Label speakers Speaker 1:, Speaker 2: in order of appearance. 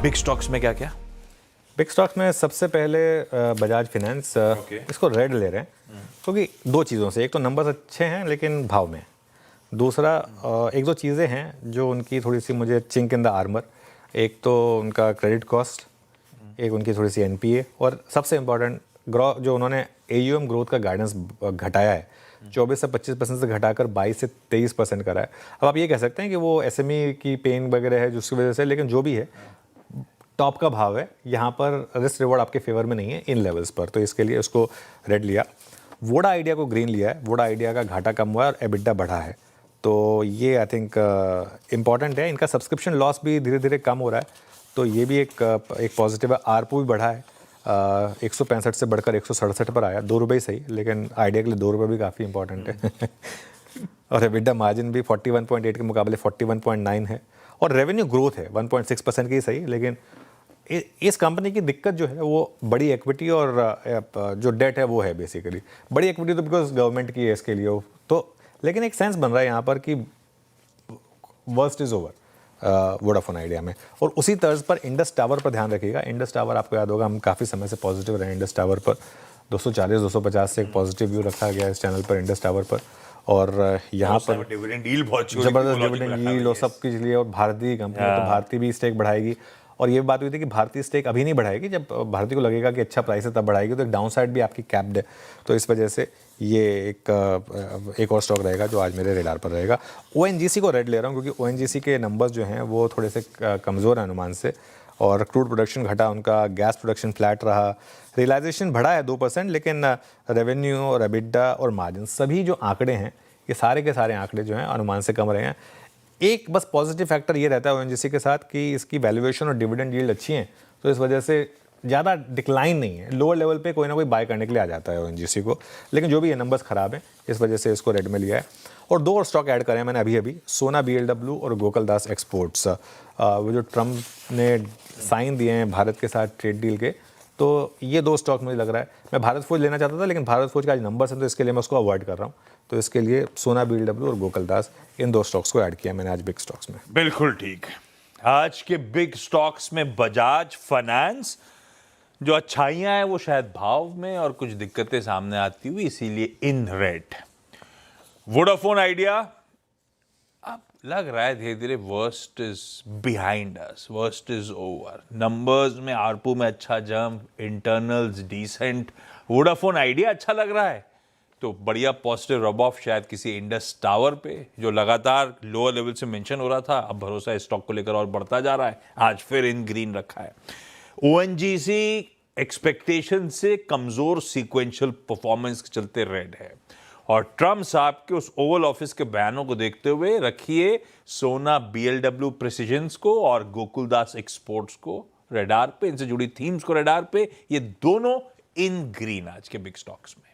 Speaker 1: Big stocks में क्या क्या?
Speaker 2: बिग स्टॉक्स में सबसे पहले बजाज फाइनेंस, इसको रेड ले रहे हैं क्योंकि दो चीज़ों से, एक तो नंबर्स अच्छे हैं लेकिन भाव में, दूसरा एक दो चीज़ें हैं जो उनकी थोड़ी सी मुझे चिंक इन द आर्मर। एक तो उनका क्रेडिट कॉस्ट, एक उनकी थोड़ी सी एनपीए, और सबसे इम्पॉर्टेंट जो उन्होंने एयूएम ग्रोथ का गाइडेंस घटाया है, 24 से 25% से घटाकर 22 से 23% करा है। अब आप ये कह सकते हैं कि वो एसएमई की पेन वगैरह है जिसकी वजह से, लेकिन जो भी है टॉप का भाव है, यहाँ पर रिस्क रिवॉर्ड आपके फेवर में नहीं है इन लेवल्स पर, तो इसके लिए उसको रेड लिया। वोडा आइडिया को ग्रीन लिया है। वोडा आइडिया का घाटा कम हुआ है और एबिटा बढ़ा है, तो ये आई थिंक इम्पॉर्टेंट है। इनका सब्सक्रिप्शन लॉस भी धीरे धीरे कम हो रहा है, तो ये भी एक पॉजिटिव है। आरपू भी बढ़ा है, 165 से बढ़कर 167 पर आया, 2 रुपये सही, लेकिन आइडिया के लिए 2 रुपये भी काफ़ी इंपॉर्टेंट है। और एबिटा मार्जिन भी 41.8 के मुकाबले 41.9 है, और रेवेन्यू ग्रोथ है 1.6% की सही, लेकिन इस कंपनी की दिक्कत जो है वो बड़ी इक्विटी और जो डेट है वो है। बेसिकली बड़ी इक्विटी तो बिकॉज गवर्नमेंट की है इसके लिए, तो लेकिन एक सेंस बन रहा है यहाँ पर कि worst is over Vodafone idea में। और उसी तर्ज पर इंडस टावर पर ध्यान रखिएगा। इंडस टावर आपको याद होगा, हम काफ़ी समय से पॉजिटिव रहे इंडस टावर पर। 240-250 से एक पॉजिटिव व्यू रखा गया इस चैनल पर इंडस टावर पर, और यहाँ पर
Speaker 1: डिविडेंड यील्ड बहुत
Speaker 2: जबरदस्त डिविडेंड यील्ड और सब कुछ लिए, और भारतीय कंपनी है तो भारतीय भी स्टेक बढ़ाएगी। और ये बात हुई थी कि भारतीय स्टेक अभी नहीं बढ़ाएगी, जब भारतीय को लगेगा कि अच्छा प्राइस है तब बढ़ाएगी, तो एक डाउन साइड भी आपकी कैप्ड है, तो इस वजह से ये एक और स्टॉक रहेगा जो आज मेरे रेडार पर रहेगा। ओएनजीसी को रेड ले रहा हूँ क्योंकि ओएनजीसी के नंबर्स जो हैं वो थोड़े से कमज़ोर हैं अनुमान से, और क्रूड प्रोडक्शन घटा उनका, गैस प्रोडक्शन फ्लैट रहा, रियलाइजेशन बढ़ा है 2%, लेकिन रेवेन्यू और एबिटा और मार्जिन सभी जो आंकड़े हैं, ये सारे के सारे आंकड़े जो हैं अनुमान से कम रहे हैं। एक बस पॉजिटिव फैक्टर ये रहता है ओएनजीसी के साथ कि इसकी वैल्यूएशन और डिविडेंड यील्ड अच्छी हैं, तो इस वजह से ज़्यादा डिक्लाइन नहीं है। लोअर लेवल पे कोई ना कोई बाय करने के लिए आ जाता है ओएनजीसी को, लेकिन जो भी ये नंबर्स ख़राब हैं इस वजह से इसको रेड में लिया है। और 2 और स्टॉक ऐड करे हैं मैंने अभी सोना बीएलडब्ल्यू और गोकुलदास एक्सपोर्ट्स। वो जो ट्रम्प ने साइन दिए हैं भारत के साथ ट्रेड डील के, तो ये 2 स्टॉक मुझे लग रहा है। मैं भारत फोर्ज लेना चाहता था, लेकिन भारत फोर्ज का आज नंबर्स है तो इसके लिए मैं उसको अवॉइड कर रहा हूँ, तो इसके लिए सोना बीएलडब्ल्यू और गोकुलदास, इन 2 स्टॉक्स को ऐड किया मैंने आज बिग स्टॉक्स में।
Speaker 1: बिल्कुल ठीक। आज के बिग स्टॉक्स में बजाज फाइनेंस, जो अच्छाइयां हैं वो शायद भाव में और कुछ दिक्कतें सामने आती हुई, इसीलिए इन रेड। वोडाफोन आइडिया, अब लग रहा है धीरे धीरे worst is behind us, worst is over. Numbers में, आरपू में अच्छा jump, internals decent, Vodafone Idea अच्छा लग रहा है, तो बढ़िया पॉजिटिव रब ऑफ शायद किसी इंडस टावर पे जो लगातार लोअर लेवल से मेंशन हो रहा था। अब भरोसा इस स्टॉक को लेकर और बढ़ता जा रहा है, आज फिर इन ग्रीन रखा है। ओएनजीसी एक्सपेक्टेशन से कमजोर सीक्वेंशियल परफॉर्मेंस के चलते रेड है, और ट्रम्प साहब के उस ओवल ऑफिस के बयानों को देखते हुए रखिए सोना बीएलडब्ल्यू प्रिसिजन्स को और गोकुलदास एक्सपोर्ट्स को रेडार पे, इनसे जुड़ी थीम्स को रेडार पे। ये दोनों इन ग्रीन आज के बिग स्टॉक्स में।